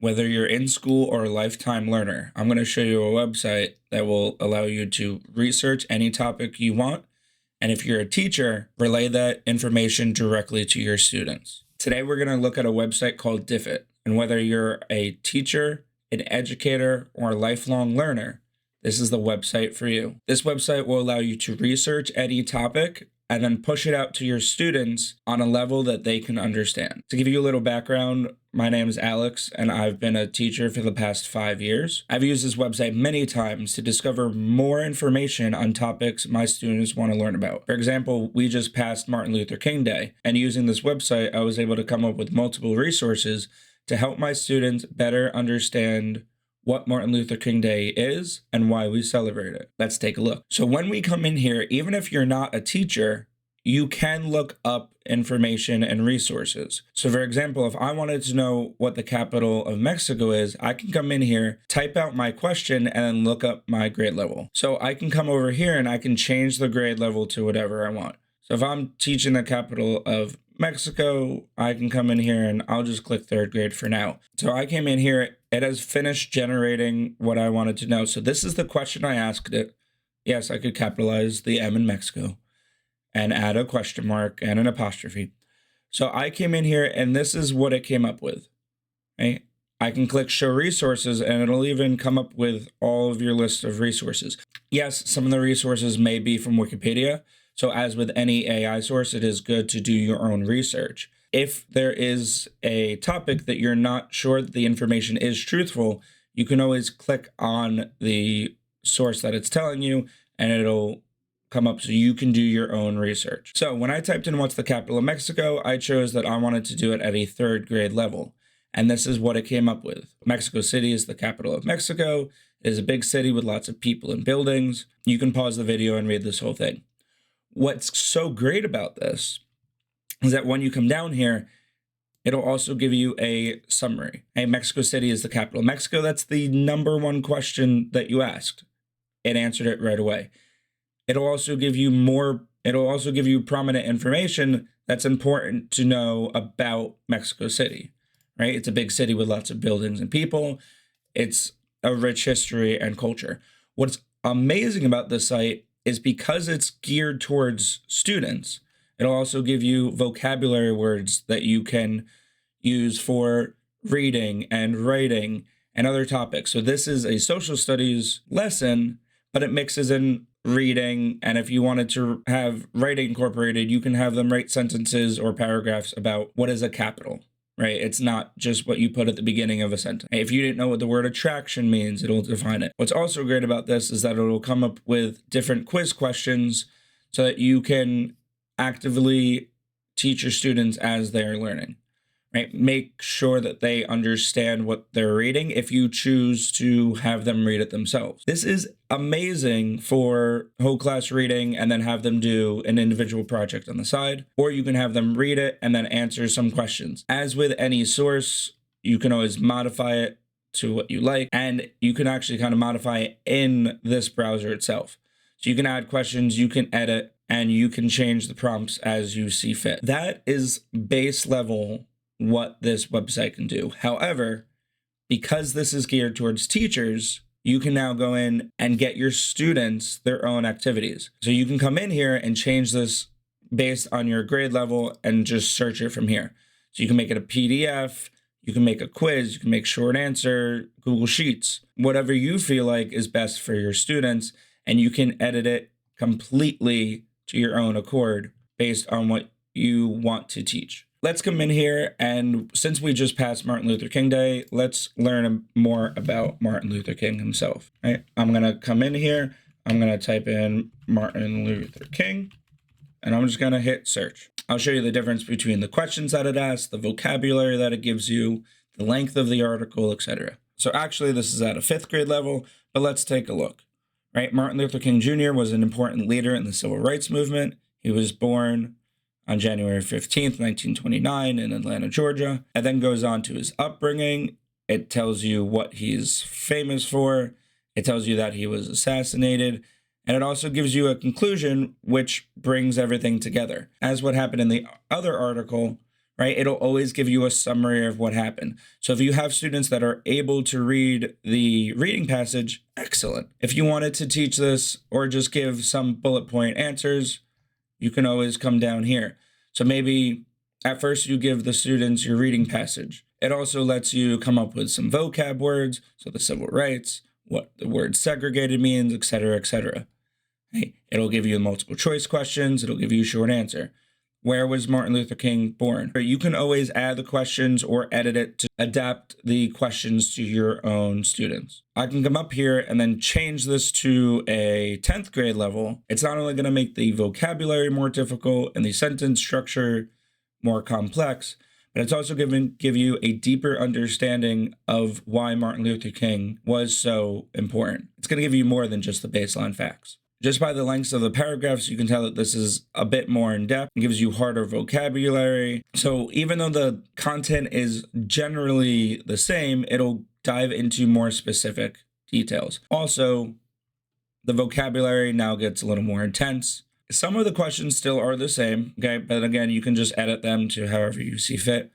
Whether you're in school or a lifetime learner, I'm going to show you a website that will allow you to research any topic you want. And if you're a teacher, relay that information directly to your students. Today, we're going to look at a website called Diffit. And whether you're a teacher, an educator, or a lifelong learner, this is the website for you. This website will allow you to research any topic and then push it out to your students on a level that they can understand. To give you a little background, my name is Alex, and I've been a teacher for the past 5 years. I've used this website many times to discover more information on topics my students want to learn about. For example, we just passed Martin Luther King Day, and using this website, I was able to come up with multiple resources to help my students better understand what Martin Luther King Day is and why we celebrate it. Let's take a look. So when we come in here, even if you're not a teacher, you can look up information and resources. So for example, if I wanted to know what the capital of Mexico is, I can come in here, type out my question, and then look up my grade level. So I can come over here and I can change the grade level to whatever I want. So if I'm teaching the capital of Mexico, I can come in here and I'll just click 3rd grade for now. So I came in here, it has finished generating what I wanted to know. So this is the question I asked it. Yes, I could capitalize the M in Mexico and add a question mark and an apostrophe. So I came in here and this is what it came up with, right? I can click show resources and it'll even come up with all of your list of resources. Yes, some of the resources may be from Wikipedia. So as with any AI source, it is good to do your own research. If there is a topic that you're not sure that the information is truthful, you can always click on the source that it's telling you and it'll come up so you can do your own research. So when I typed in what's the capital of Mexico, I chose that I wanted to do it at a 3rd grade level. And this is what it came up with. Mexico City is the capital of Mexico. It is a big city with lots of people and buildings. You can pause the video and read this whole thing. What's so great about this is that when you come down here, it'll also give you a summary. Hey, Mexico City is the capital of Mexico. That's the #1 question that you asked. It answered it right away. It'll also give you prominent information that's important to know about Mexico City, right? It's a big city with lots of buildings and people. It's a rich history and culture. What's amazing about this site is because it's geared towards students, it'll also give you vocabulary words that you can use for reading and writing and other topics. So this is a social studies lesson, but it mixes in reading. And if you wanted to have writing incorporated, you can have them write sentences or paragraphs about what is a capital, right? It's not just what you put at the beginning of a sentence. If you didn't know what the word attraction means, it'll define it. What's also great about this is that it'll come up with different quiz questions so that you can actively teach your students as they're learning, right? Make sure that they understand what they're reading if you choose to have them read it themselves. This is amazing for whole class reading and then have them do an individual project on the side, or you can have them read it and then answer some questions. As with any source, you can always modify it to what you like, and you can actually kind of modify it in this browser itself. So you can add questions, you can edit, and you can change the prompts as you see fit. That is base level what this website can do. However, because this is geared towards teachers, you can now go in and get your students their own activities. So you can come in here and change this based on your grade level and just search it from here. So you can make it a PDF, you can make a quiz, you can make short answer, Google Sheets, whatever you feel like is best for your students, and you can edit it completely to your own accord based on what you want to teach. Let's come in here, and since we just passed Martin Luther King Day, let's learn more about Martin Luther King himself, right? I'm going to come in here, I'm going to type in Martin Luther King, and I'm just going to hit search. I'll show you the difference between the questions that it asks, the vocabulary that it gives you, the length of the article, etc. So actually, this is at a 5th grade level, but let's take a look, right? Martin Luther King Jr. was an important leader in the civil rights movement. He was born on January 15th, 1929 in Atlanta, Georgia. It then goes on to his upbringing. It tells you what he's famous for. It tells you that he was assassinated. And it also gives you a conclusion, which brings everything together. As what happened in the other article, right? It'll always give you a summary of what happened. So if you have students that are able to read the reading passage, excellent. If you wanted to teach this or just give some bullet point answers, you can always come down here. So maybe at first you give the students your reading passage. It also lets you come up with some vocab words, so the civil rights, what the word segregated means, etc., etc. Hey, it'll give you multiple choice questions. It'll give you a short answer. Where was Martin Luther King born? You can always add the questions or edit it to adapt the questions to your own students. I can come up here and then change this to a 10th grade level. It's not only going to make the vocabulary more difficult and the sentence structure more complex, but it's also going to give you a deeper understanding of why Martin Luther King was so important. It's going to give you more than just the baseline facts. Just by the lengths of the paragraphs, you can tell that this is a bit more in depth. It gives you harder vocabulary. So even though the content is generally the same, it'll dive into more specific details. Also, the vocabulary now gets a little more intense. Some of the questions still are the same, okay? But again, you can just edit them to however you see fit.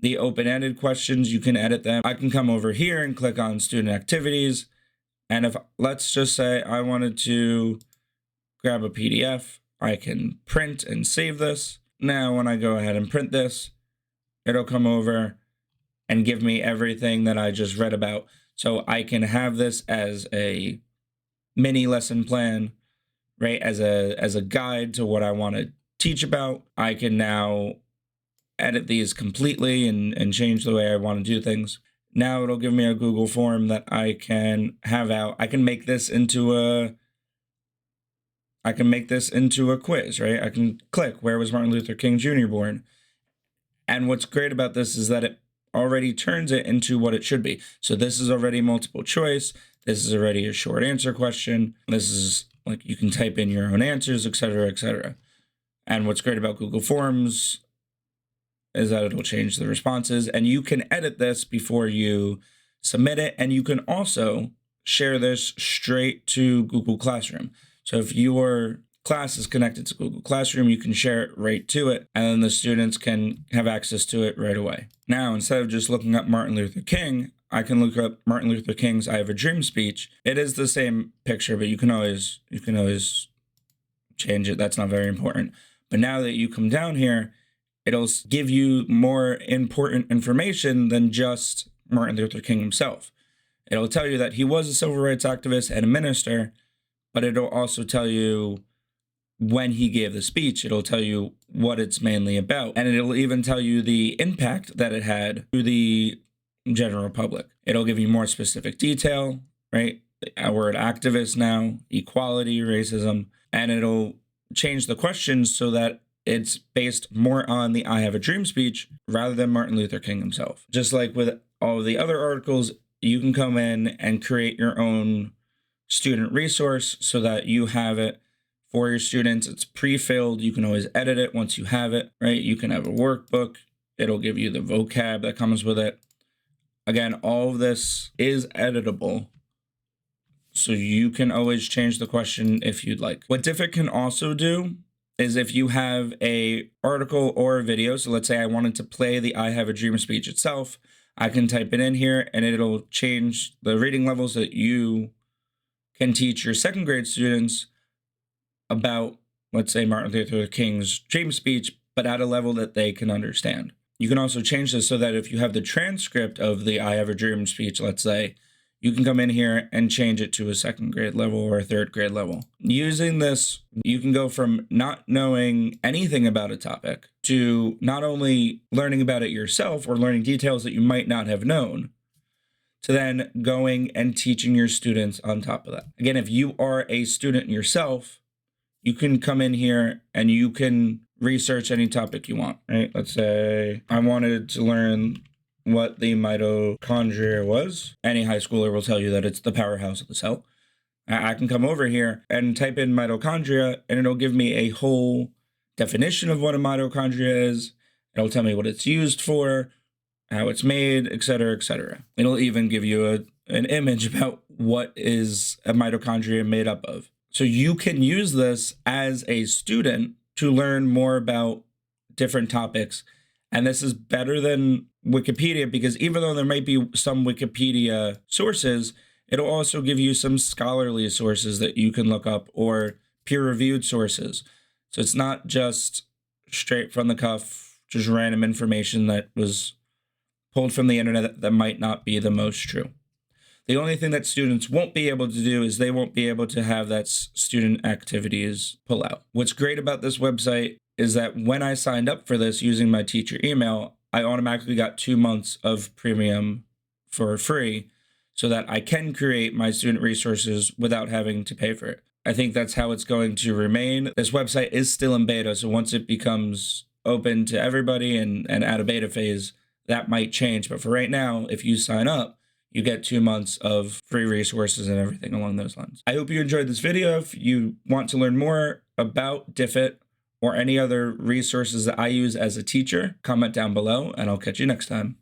The open-ended questions, you can edit them. I can come over here and click on student activities. And if, let's just say I wanted to grab a PDF, I can print and save this. Now, when I go ahead and print this, it'll come over and give me everything that I just read about. So I can have this as a mini lesson plan, right? As a guide to what I want to teach about. I can now edit these completely and change the way I want to do things. Now it'll give me a Google form that I can have out. I can make this into a quiz, right? I can click, where was Martin Luther King Jr. born? And what's great about this is that it already turns it into what it should be. So this is already multiple choice. This is already a short answer question. This is like you can type in your own answers, etc., etc. And what's great about Google Forms is that it'll change the responses, and you can edit this before you submit it. And you can also share this straight to Google Classroom. So if your class is connected to Google Classroom, you can share it right to it, and then the students can have access to it right away. Now, instead of just looking up Martin Luther King, I can look up Martin Luther King's "I Have a Dream" speech. It is the same picture, but you can always change it. That's not very important. But now that you come down here, it'll give you more important information than just Martin Luther King himself. It'll tell you that he was a civil rights activist and a minister, but it'll also tell you when he gave the speech. It'll tell you what it's mainly about, and it'll even tell you the impact that it had to the general public. It'll give you more specific detail, right? We're at activist now, equality, racism, and it'll change the questions so that it's based more on the "I Have a Dream" speech rather than Martin Luther King himself. Just like with all of the other articles, you can come in and create your own student resource so that you have it for your students. It's pre-filled. You can always edit it once you have it, right? You can have a workbook. It'll give you the vocab that comes with it. Again, all of this is editable, so you can always change the question if you'd like. What Diffit can also do is if you have a article or a video, so let's say I wanted to play the "I Have a Dream" speech itself, I can type it in here and it'll change the reading levels that you can teach your second grade students about, let's say, Martin Luther King's dream speech, but at a level that they can understand. You can also change this so that if you have the transcript of the "I Have a Dream" speech, let's say, you can come in here and change it to a second grade level or a third grade level. Using this, you can go from not knowing anything about a topic to not only learning about it yourself or learning details that you might not have known, to then going and teaching your students on top of that. Again, if you are a student yourself, you can come in here and you can research any topic you want, right? Let's say I wanted to learn what the mitochondria was. Any high schooler will tell you that it's the powerhouse of the cell. I can come over here and type in mitochondria, and it'll give me a whole definition of what a mitochondria is. It'll tell me what it's used for, how it's made, etc., etc. It'll even give you an image about what is a mitochondria made up of. So you can use this as a student to learn more about different topics And this is better than Wikipedia because even though there might be some Wikipedia sources, it'll also give you some scholarly sources that you can look up or peer-reviewed sources. So it's not just straight from the cuff, just random information that was pulled from the internet that might not be the most true. The only thing that students won't be able to do is they won't be able to have that student activities pull out. What's great about this website is that when I signed up for this using my teacher email, I automatically got 2 months of premium for free so that I can create my student resources without having to pay for it. I think that's how it's going to remain. This website is still in beta, so once it becomes open to everybody and out of beta phase, that might change. But for right now, if you sign up, you get 2 months of free resources and everything along those lines. I hope you enjoyed this video. If you want to learn more about Diffit or any other resources that I use as a teacher, comment down below and I'll catch you next time.